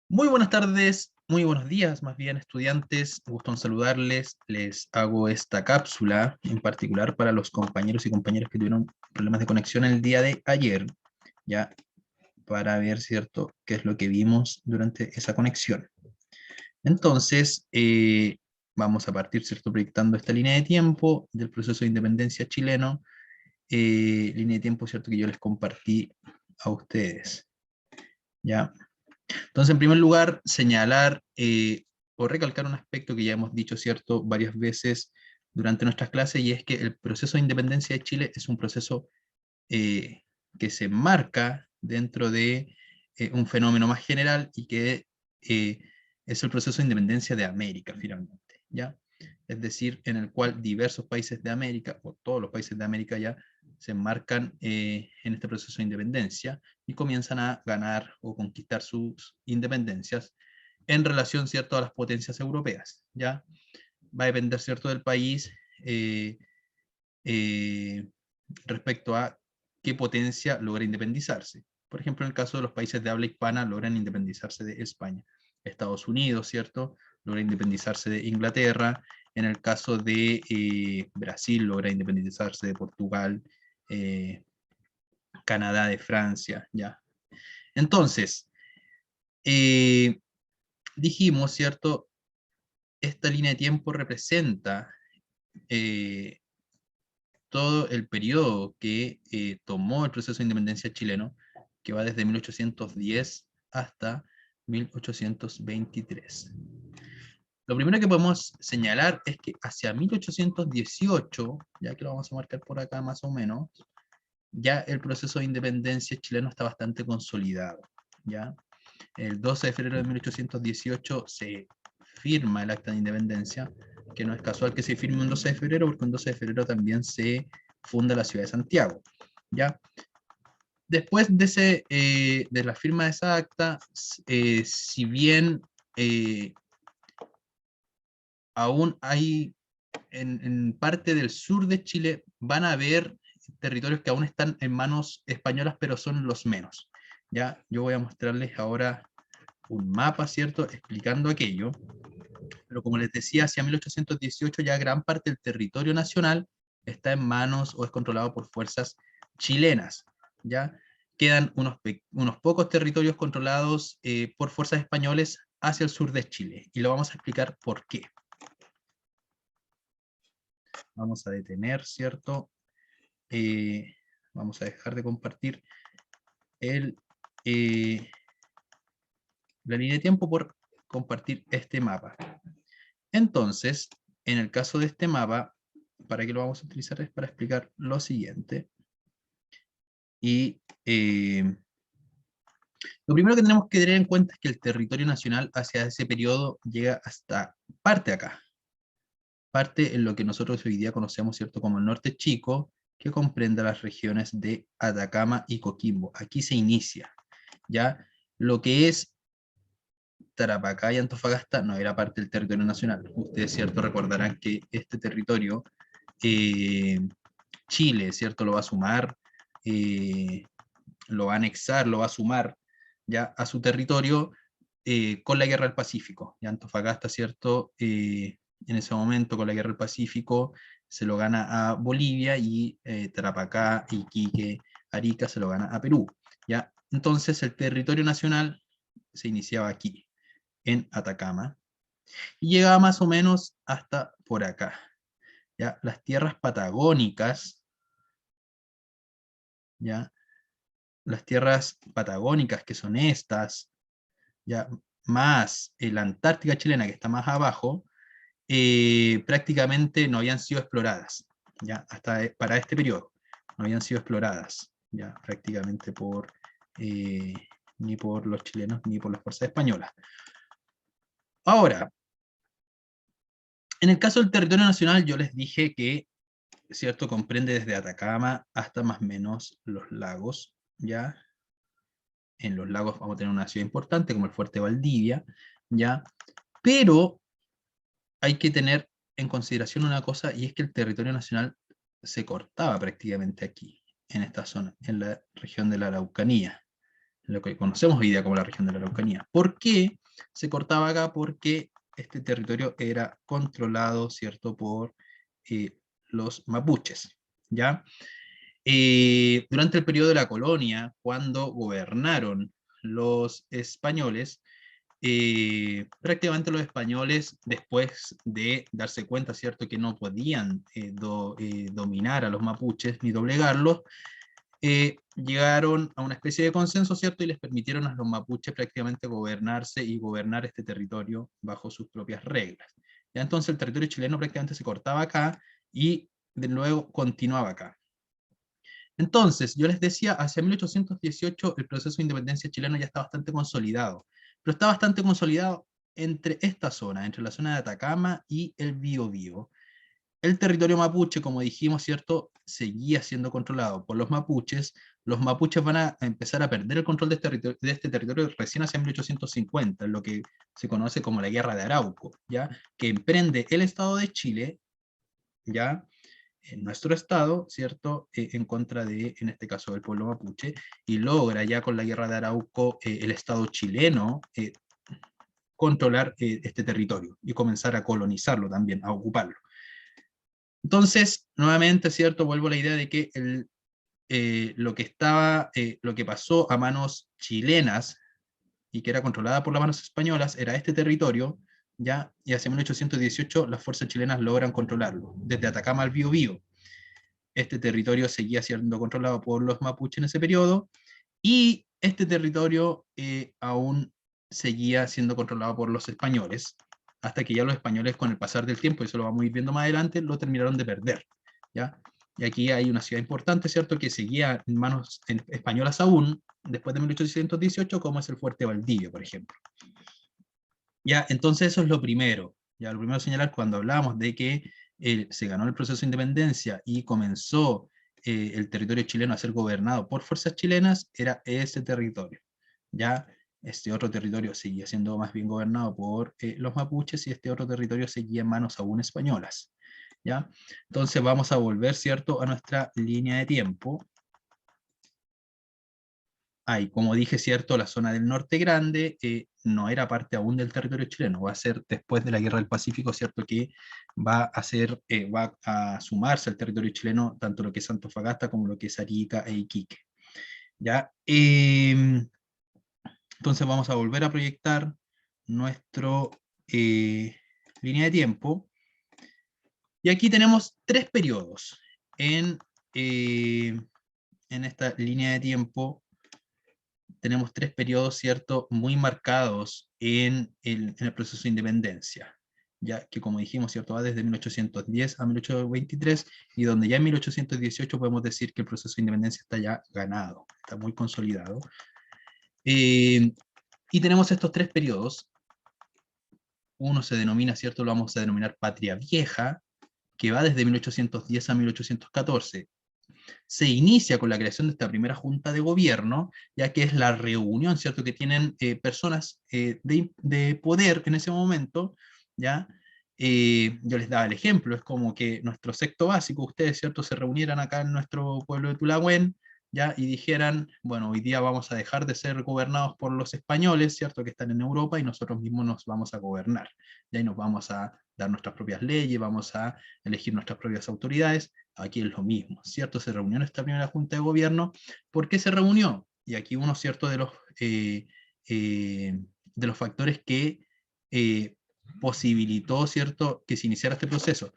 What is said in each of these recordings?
Muy buenas tardes, muy buenos días, más bien estudiantes. Gusto en saludarles. Les hago esta cápsula en particular para los compañeros y compañeras que tuvieron problemas de conexión el día de ayer, ya para ver, ¿cierto?, qué es lo que vimos durante esa conexión. Entonces, vamos a partir, ¿cierto?, proyectando esta línea de tiempo del proceso de independencia chileno, línea de tiempo, ¿cierto?, que yo les compartí a ustedes, ¿ya? Entonces, en primer lugar, señalar o recalcar un aspecto que ya hemos dicho, ¿cierto?, varias veces durante nuestras clases, y es que el proceso de independencia de Chile es un proceso eh, que se enmarca dentro de un fenómeno más general y que eh, es el proceso de independencia de América, finalmente, ¿ya? Es decir, en el cual diversos países de América, o todos los países de América ya, se enmarcan en este proceso de independencia y comienzan a ganar o conquistar sus independencias en relación, ¿cierto?, a las potencias europeas, ¿ya? Va a depender, ¿cierto?, del país eh, eh, respecto a qué potencia logra independizarse. Por ejemplo, en el caso de los países de habla hispana, logran independizarse de España. Estados Unidos, ¿cierto?, logra independizarse de Inglaterra. En el caso de Brasil, logra independizarse de Portugal, eh, Canadá de Francia, ¿ya? Entonces, eh, dijimos, ¿cierto?, esta línea de tiempo representa eh, todo el periodo que tomó el proceso de independencia chileno, que va desde 1810 hasta 1823. Lo primero que podemos señalar es que hacia 1818, ya que lo vamos a marcar por acá más o menos, ya el proceso de independencia chileno está bastante consolidado, ¿ya? El 12 de febrero de 1818 se firma el acta de independencia, que no es casual que se firme un 12 de febrero, porque un 12 de febrero también se funda la ciudad de Santiago, ¿ya? Después de la firma de esa acta, si bien aún hay en parte del sur de Chile, van a haber territorios que aún están en manos españolas, pero son los menos, ¿ya? Yo voy a mostrarles ahora un mapa, ¿cierto?, explicando aquello, pero como les decía, hacia 1818 ya gran parte del territorio nacional está en manos o es controlado por fuerzas chilenas, ¿ya? Quedan unos pocos territorios controlados por fuerzas españoles hacia el sur de Chile, y lo vamos a explicar por qué. Vamos a detener, ¿cierto? Vamos a dejar de compartir el, eh, la línea de tiempo por compartir este mapa. Entonces, en el caso de este mapa, ¿para qué lo vamos a utilizar? Es para explicar lo siguiente. Y lo primero que tenemos que tener en cuenta es que el territorio nacional hacia ese periodo llega hasta parte acá. Parte en lo que nosotros hoy día conocemos, ¿cierto?, como el norte chico, que comprende las regiones de Atacama y Coquimbo. Aquí se inicia, ¿ya? Lo que es Tarapacá y Antofagasta no era parte del territorio nacional. Ustedes, ¿cierto?, recordarán que este territorio eh, Chile, ¿cierto?, lo va a sumar, lo va a anexar, lo va a sumar ya a su territorio con la Guerra del Pacífico. Y Antofagasta, ¿cierto?, en ese momento con la Guerra del Pacífico se lo gana a Bolivia, y Tarapacá, Iquique, Arica se lo gana a Perú, ¿ya? Entonces el territorio nacional se iniciaba aquí, en Atacama, y llegaba más o menos hasta por acá, ¿ya? Las tierras patagónicas, ¿ya? Las tierras patagónicas, que son estas, ¿ya?, más la Antártica chilena, que está más abajo, prácticamente no habían sido exploradas, ¿ya? Hasta para este periodo, no habían sido exploradas, ¿ya?, prácticamente ni por los chilenos ni por las fuerzas españolas. Ahora, en el caso del territorio nacional, yo les dije que, ¿cierto?, comprende desde Atacama hasta más o menos los lagos, ¿ya? En los lagos vamos a tener una ciudad importante como el Fuerte Valdivia, ¿ya? Pero hay que tener en consideración una cosa, y es que el territorio nacional se cortaba prácticamente aquí, en esta zona, en la región de la Araucanía, lo que conocemos hoy día como la región de la Araucanía. ¿Por qué se cortaba acá? Porque este territorio era controlado, ¿cierto?, por los mapuches, ¿ya? Durante el periodo de la colonia, cuando gobernaron los españoles, prácticamente los españoles, después de darse cuenta, ¿cierto?, que no podían dominar a los mapuches ni doblegarlos, llegaron a una especie de consenso, ¿cierto?, y les permitieron a los mapuches prácticamente gobernarse y gobernar este territorio bajo sus propias reglas. Ya entonces el territorio chileno prácticamente se cortaba acá y de nuevo continuaba acá. Entonces, yo les decía, hacia 1818 el proceso de independencia chileno ya está bastante consolidado, pero está bastante consolidado entre esta zona, entre la zona de Atacama y el Biobío. El territorio mapuche, como dijimos, ¿cierto?, seguía siendo controlado por los mapuches. Los mapuches van a empezar a perder el control de este territorio recién hacia 1850, en lo que se conoce como la Guerra de Arauco, ¿ya?, que emprende el Estado de Chile, ¿ya?, en nuestro estado, ¿cierto?, en contra de, en este caso, del pueblo mapuche, y logra ya con la Guerra de Arauco el Estado chileno controlar este territorio y comenzar a colonizarlo también, a ocuparlo. Entonces, nuevamente, ¿cierto?, vuelvo a la idea de que lo que pasó a manos chilenas y que era controlada por las manos españolas era este territorio, ¿ya? Y hacia 1818 las fuerzas chilenas logran controlarlo, desde Atacama al Biobío. Este territorio seguía siendo controlado por los mapuches en ese periodo, y este territorio aún seguía siendo controlado por los españoles, hasta que ya los españoles, con el pasar del tiempo, y eso lo vamos a ir viendo más adelante, lo terminaron de perder, ¿ya? Y aquí hay una ciudad importante, ¿cierto?, que seguía en manos españolas aún, después de 1818, como es el Fuerte Valdivia, por ejemplo. Ya, entonces eso es lo primero. Ya, lo primero a señalar cuando hablamos de que se ganó el proceso de independencia y comenzó el territorio chileno a ser gobernado por fuerzas chilenas, era ese territorio. Ya, este otro territorio seguía siendo más bien gobernado por los mapuches, y este otro territorio seguía en manos aún españolas. ¿Ya? Entonces vamos a volver, ¿cierto?, a nuestra línea de tiempo. Como dije, ¿cierto?, la zona del Norte Grande no era parte aún del territorio chileno, va a ser después de la Guerra del Pacífico, ¿cierto?, que va a sumarse al territorio chileno tanto lo que es Antofagasta como lo que es Arica e Iquique. ¿Ya? Entonces vamos a volver a proyectar nuestra línea de tiempo, y aquí tenemos tres periodos en esta línea de tiempo. Tenemos tres periodos, ¿cierto?, muy marcados en el proceso de independencia, ya que, como dijimos, ¿cierto?, va desde 1810 a 1823, y donde ya en 1818 podemos decir que el proceso de independencia está ya ganado, está muy consolidado. Y tenemos estos tres periodos. Uno se denomina, ¿cierto?, lo vamos a denominar Patria Vieja, que va desde 1810 a 1814. Se inicia con la creación de esta primera junta de gobierno, ya que es la reunión, ¿cierto?, que tienen personas de poder en ese momento, ¿ya? Yo les daba el ejemplo, es como que nuestro sexto básico, ustedes, ¿cierto?, se reunieran acá en nuestro pueblo de Tulagüen, ¿ya?, y dijeran, bueno, hoy día vamos a dejar de ser gobernados por los españoles, ¿cierto?, que están en Europa, y nosotros mismos nos vamos a gobernar, ¿ya? Y nos vamos a dar nuestras propias leyes, vamos a elegir nuestras propias autoridades. Aquí es lo mismo, ¿cierto? Se reunió en esta primera junta de gobierno. ¿Por qué se reunió? Y aquí uno, ¿cierto?, de los factores que posibilitó, ¿cierto?, que se iniciara este proceso.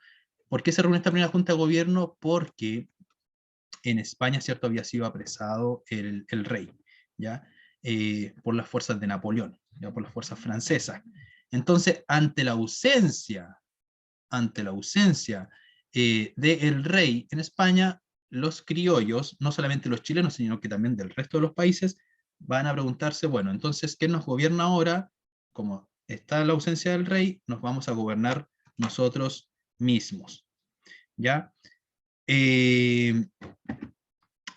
¿Por qué se reunió esta primera junta de gobierno? Porque en España, ¿cierto?, había sido apresado el rey, ¿ya? Por las fuerzas de Napoleón, ¿ya?, por las fuerzas francesas. Entonces, ante la ausencia del rey en España, los criollos, no solamente los chilenos, sino que también del resto de los países, van a preguntarse, bueno, entonces, ¿quién nos gobierna ahora? Como está la ausencia del rey, nos vamos a gobernar nosotros mismos, ¿ya? Eh,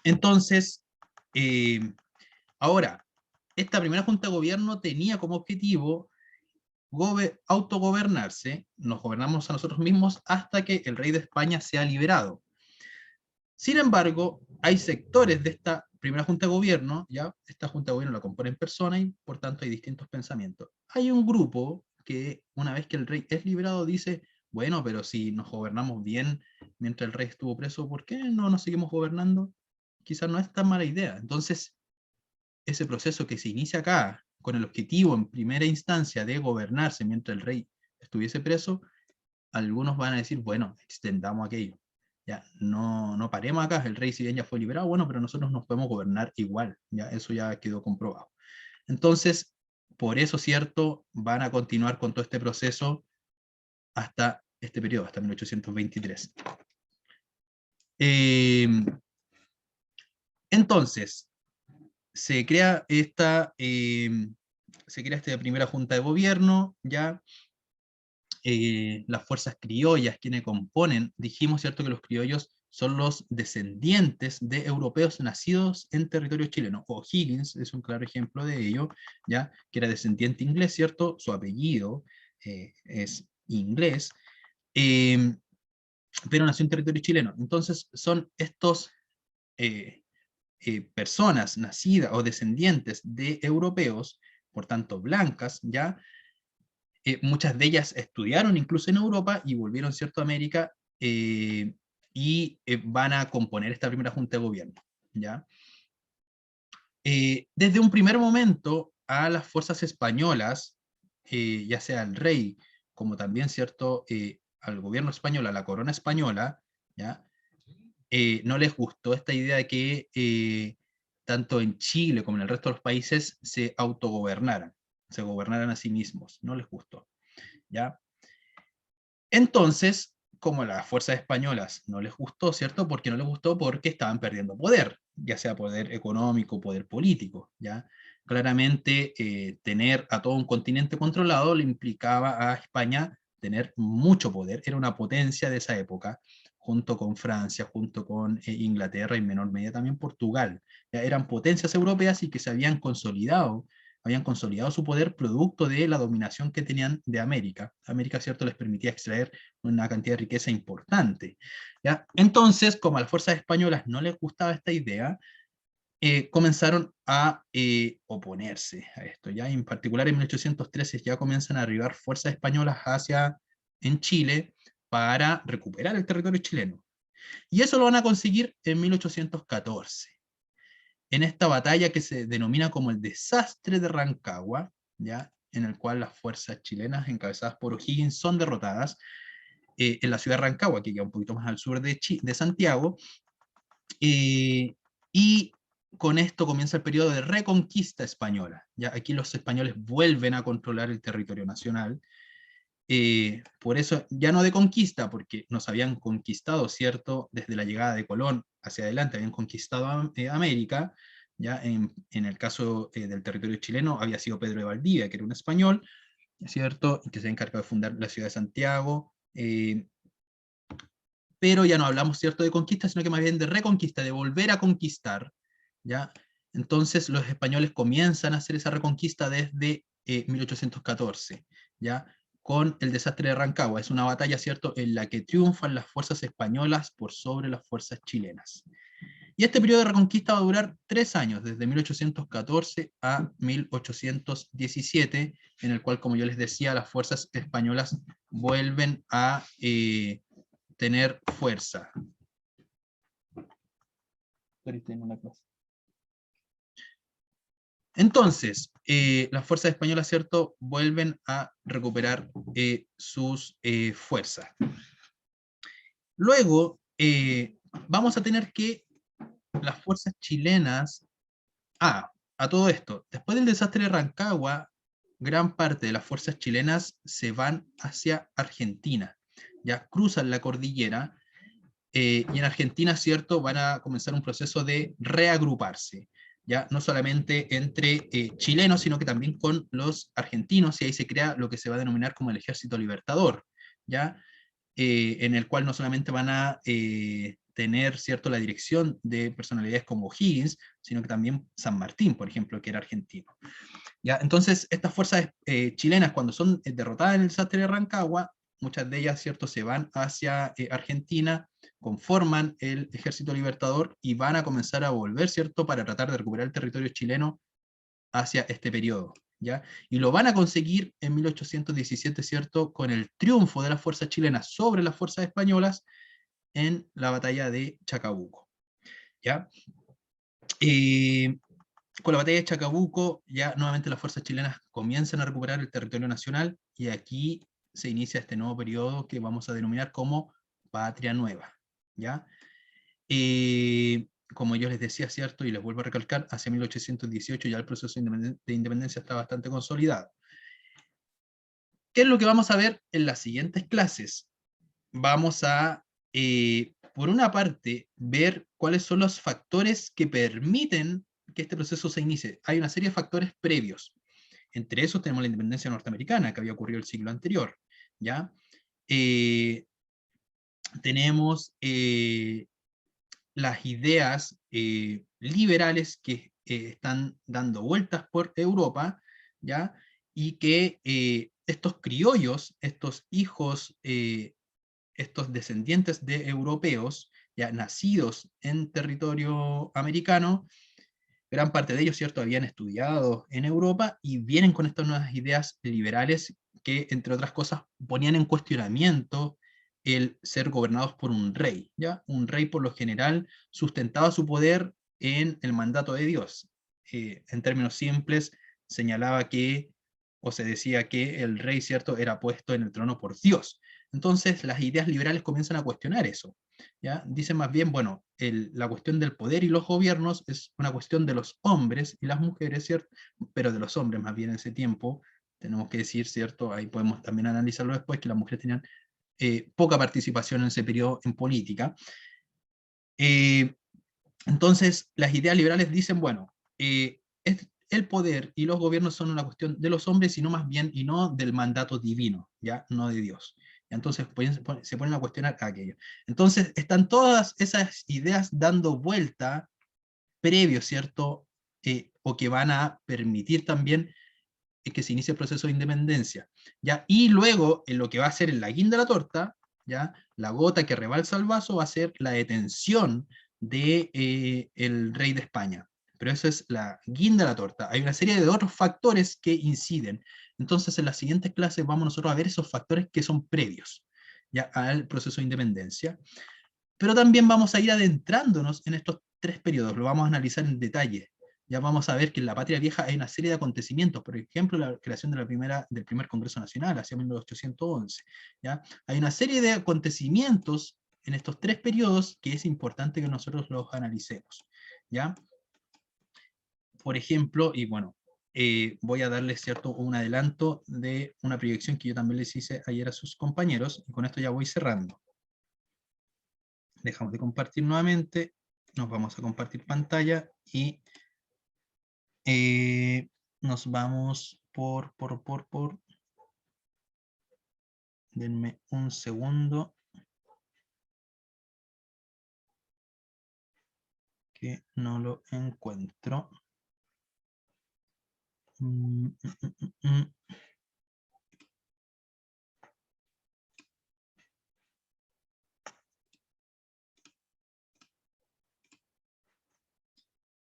entonces, ahora, esta primera junta de gobierno tenía como objetivo autogobernarse, nos gobernamos a nosotros mismos hasta que el rey de España sea liberado. Sin embargo, hay sectores de esta primera junta de gobierno, ya, esta junta de gobierno la componen personas y por tanto hay distintos pensamientos. Hay un grupo que una vez que el rey es liberado dice, bueno, pero si nos gobernamos bien mientras el rey estuvo preso, ¿por qué no nos seguimos gobernando? Quizás no es tan mala idea. Entonces, ese proceso que se inicia acá, con el objetivo en primera instancia de gobernarse mientras el rey estuviese preso, algunos van a decir, bueno, extendamos aquello. Ya, no paremos acá, el rey si bien ya fue liberado, bueno, pero nosotros nos podemos gobernar igual, ya, eso ya quedó comprobado. Entonces, por eso, cierto, van a continuar con todo este proceso hasta este periodo, hasta 1823. Entonces, se crea esta primera junta de gobierno, ya, las fuerzas criollas, quienes componen, dijimos, ¿cierto?, que los criollos son los descendientes de europeos nacidos en territorio chileno. O'Higgins es un claro ejemplo de ello, ya, que era descendiente inglés, ¿cierto? Su apellido es inglés, eh, pero nació en territorio chileno. Entonces son estos personas nacidas o descendientes de europeos, por tanto blancas, ya, muchas de ellas estudiaron incluso en Europa y volvieron, ¿cierto?, a América, y van a componer esta primera junta de gobierno, ¿ya? Desde un primer momento a las fuerzas españolas, ya sea al rey, como también, ¿cierto?, al gobierno español, a la corona española, ¿ya? No les gustó esta idea de que tanto en Chile como en el resto de los países se autogobernaran, se gobernaran a sí mismos, no les gustó, ¿ya? Entonces, como a las fuerzas españolas no les gustó, ¿cierto? ¿Por qué no les gustó? Porque estaban perdiendo poder, ya sea poder económico, poder político, ¿ya? Claramente, tener a todo un continente controlado le implicaba a España tener mucho poder, era una potencia de esa época, junto con Francia, junto con Inglaterra y en menor medida también Portugal. Ya eran potencias europeas y que se habían consolidado su poder producto de la dominación que tenían de América. América, cierto, les permitía extraer una cantidad de riqueza importante, ¿ya? Entonces, como a las fuerzas españolas no les gustaba esta idea, comenzaron a oponerse a esto, ¿ya? En particular en 1813 ya comienzan a arribar fuerzas españolas en Chile para recuperar el territorio chileno. Y eso lo van a conseguir en 1814 en esta batalla que se denomina como el desastre de Rancagua, ¿ya? En el cual las fuerzas chilenas encabezadas por O'Higgins son derrotadas en la ciudad de Rancagua, que queda un poquito más al sur de Santiago, y con esto comienza el periodo de reconquista española. ¿Ya? Aquí los españoles vuelven a controlar el territorio nacional, por eso ya no de conquista, porque nos habían conquistado, ¿cierto? Desde la llegada de Colón hacia adelante, habían conquistado América, ya en el caso del territorio chileno había sido Pedro de Valdivia, que era un español, ¿cierto? Que se encargó de fundar la ciudad de Santiago, pero ya no hablamos, ¿cierto?, de conquista, sino que más bien de reconquista, de volver a conquistar, ¿ya? Entonces los españoles comienzan a hacer esa reconquista desde 1814, ¿ya? Con el desastre de Rancagua. Es una batalla, ¿cierto?, en la que triunfan las fuerzas españolas por sobre las fuerzas chilenas. Y este periodo de reconquista va a durar 3 años, desde 1814 a 1817, en el cual, como yo les decía, las fuerzas españolas vuelven a tener fuerza. Entonces, las fuerzas españolas, ¿cierto?, vuelven a recuperar sus fuerzas. Luego, vamos a tener que las fuerzas chilenas... a todo esto, después del desastre de Rancagua, gran parte de las fuerzas chilenas se van hacia Argentina, ya cruzan la cordillera, y en Argentina, ¿cierto?, van a comenzar un proceso de reagruparse, ya no solamente entre chilenos, sino que también con los argentinos, y ahí se crea lo que se va a denominar como el Ejército Libertador, ya en el cual no solamente van a tener, ¿cierto?, la dirección de personalidades como Higgins, sino que también San Martín, por ejemplo, que era argentino. ¿Ya? Entonces, estas fuerzas chilenas, cuando son derrotadas en el desastre de Rancagua, muchas de ellas, ¿cierto?, se van hacia Argentina, conforman el Ejército Libertador y van a comenzar a volver, ¿cierto?, para tratar de recuperar el territorio chileno hacia este periodo, ¿ya? Y lo van a conseguir en 1817, ¿cierto?, con el triunfo de las fuerzas chilenas sobre las fuerzas españolas en la batalla de Chacabuco, ¿ya? Con la batalla de Chacabuco, ya nuevamente las fuerzas chilenas comienzan a recuperar el territorio nacional, y aquí se inicia este nuevo periodo que vamos a denominar como Patria Nueva, ¿ya? Como yo les decía, ¿cierto? Y les vuelvo a recalcar, hacia 1818 ya el proceso de independencia está bastante consolidado. ¿Qué es lo que vamos a ver en las siguientes clases? Vamos a, por una parte, ver cuáles son los factores que permiten que este proceso se inicie. Hay una serie de factores previos. Entre esos tenemos la independencia norteamericana, que había ocurrido el siglo anterior, ¿ya? Tenemos las ideas liberales que están dando vueltas por Europa, ¿ya? Y que estos criollos, estos hijos, estos descendientes de europeos, ya nacidos en territorio americano, gran parte de ellos, ¿cierto?, habían estudiado en Europa y vienen con estas nuevas ideas liberales que, entre otras cosas, ponían en cuestionamiento el ser gobernados por un rey, ¿ya? Un rey, por lo general, sustentaba su poder en el mandato de Dios. En términos simples, señalaba que, o se decía que el rey, ¿cierto?, era puesto en el trono por Dios. Entonces, las ideas liberales comienzan a cuestionar eso, ¿ya? Dicen más bien, bueno, la cuestión del poder y los gobiernos es una cuestión de los hombres y las mujeres, ¿cierto? Pero de los hombres más bien en ese tiempo, tenemos que decir, ¿cierto? Ahí podemos también analizarlo después, que las mujeres tenían poca participación en ese periodo en política. Eh, entonces, las ideas liberales dicen, bueno, el poder y los gobiernos son una cuestión de los hombres, sino más bien, y no del mandato divino, ¿ya? No de Dios. Entonces se ponen a cuestionar aquello. Entonces están todas esas ideas dando vuelta previo, ¿cierto? O que van a permitir también que se inicie el proceso de independencia, ¿ya? Y luego, en lo que va a ser en la guinda de la torta, ¿ya? La gota que rebalsa el vaso va a ser la detención de el rey de España. Pero eso es la guinda de la torta. Hay una serie de otros factores que inciden. Entonces, en las siguientes clases vamos nosotros a ver esos factores que son previos, ¿ya?, al proceso de independencia. Pero también vamos a ir adentrándonos en estos tres periodos, lo vamos a analizar en detalle. Ya vamos a ver que en la Patria Vieja hay una serie de acontecimientos, por ejemplo, la creación de del primer Congreso Nacional, hacia 1811. ¿Ya? Hay una serie de acontecimientos en estos tres periodos que es importante que nosotros los analicemos. ¿Ya? Por ejemplo, y bueno, voy a darles, ¿cierto?, un adelanto de una proyección que yo también les hice ayer a sus compañeros, y con esto ya voy cerrando. Dejamos de compartir nuevamente, nos vamos a compartir pantalla y nos vamos denme un segundo que no lo encuentro.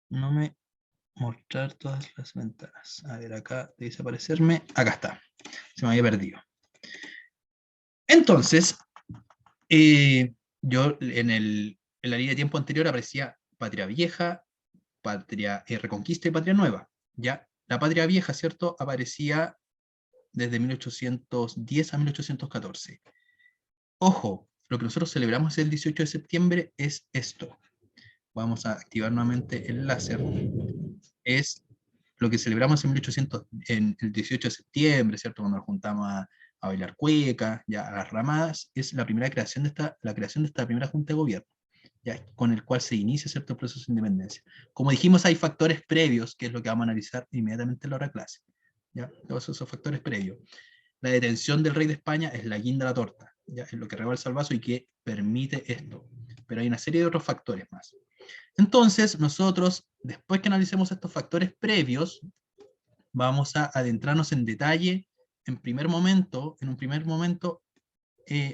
No me mostrar todas las ventanas. A ver, acá debe desaparecerme. Acá está. Se me había perdido. Entonces, yo en la línea de tiempo anterior aparecía Patria Vieja, Patria Reconquista y Patria Nueva. Ya, la Patria Vieja, ¿cierto?, aparecía desde 1810 a 1814. Ojo, lo que nosotros celebramos el 18 de septiembre es esto. Vamos a activar nuevamente el láser. Es lo que celebramos en 1800, en el 18 de septiembre, ¿cierto?, cuando nos juntamos a bailar cueca, ya a las ramadas, es la primera creación la creación de esta primera Junta de Gobierno, ya, con el cual se inicia, ¿cierto?, el proceso de independencia. Como dijimos, hay factores previos, que es lo que vamos a analizar inmediatamente en la hora clase. ¿Ya? Todos esos factores previos. La detención del rey de España es la guinda de la torta, ¿ya? Es lo que rebalsa el vaso y que permite esto. Pero hay una serie de otros factores más. Entonces, nosotros, después que analicemos estos factores previos, vamos a adentrarnos en detalle, en un primer momento,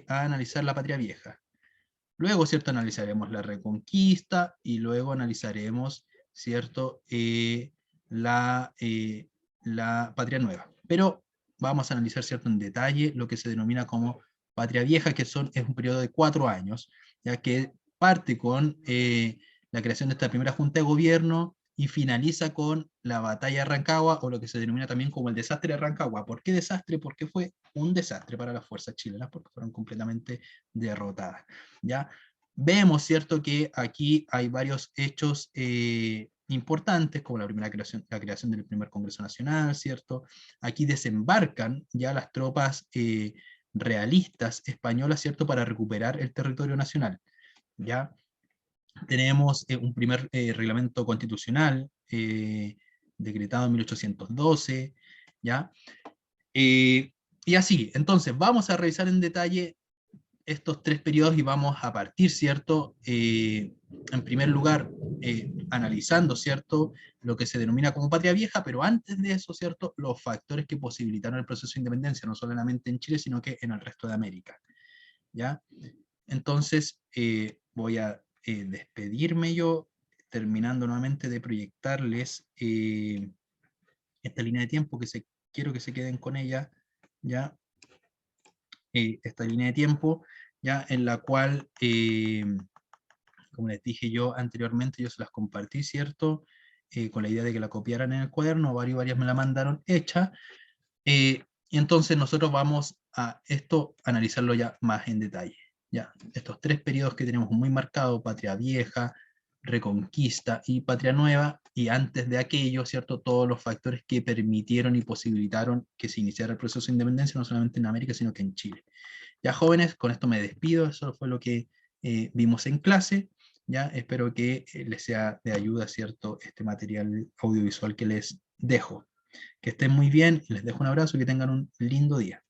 a analizar la Patria Vieja. Luego, ¿cierto? Analizaremos la Reconquista y luego analizaremos, ¿cierto? La Patria Nueva. Pero vamos a analizar, ¿cierto? En detalle lo que se denomina como Patria Vieja, que es un periodo de 4 años, ya que parte con la creación de esta primera Junta de Gobierno y finaliza con la batalla de Rancagua, o lo que se denomina también como el desastre de Rancagua. ¿Por qué desastre? Porque fue un desastre para las fuerzas chilenas, porque fueron completamente derrotadas. ¿Ya? Vemos, ¿cierto?, que aquí hay varios hechos importantes, como la creación del primer Congreso Nacional, ¿cierto? Aquí desembarcan ya las tropas realistas españolas, ¿cierto?, para recuperar el territorio nacional, ¿ya? Tenemos un primer reglamento constitucional decretado en 1812, ¿ya? Y así, entonces vamos a revisar en detalle estos 3 periodos y vamos a partir, ¿cierto? En primer lugar, analizando, ¿cierto?, lo que se denomina como Patria Vieja, pero antes de eso, ¿cierto?, los factores que posibilitaron el proceso de independencia, no solamente en Chile, sino que en el resto de América, ¿ya? Entonces, voy a despedirme yo, terminando nuevamente de proyectarles esta línea de tiempo, quiero que se queden con ella, ¿ya? Esta línea de tiempo, ya en la cual, como les dije yo anteriormente, yo se las compartí, ¿cierto? Con la idea de que la copiaran en el cuaderno, varias me la mandaron hecha, y entonces nosotros vamos a esto analizarlo ya más en detalle. Ya, estos 3 periodos que tenemos muy marcados, Patria Vieja, Reconquista y Patria Nueva, y antes de aquello, ¿cierto?, todos los factores que permitieron y posibilitaron que se iniciara el proceso de independencia, no solamente en América, sino que en Chile. Ya, jóvenes, con esto me despido, eso fue lo que vimos en clase, ya, espero que les sea de ayuda, ¿cierto?, este material audiovisual que les dejo. Que estén muy bien, les dejo un abrazo y que tengan un lindo día.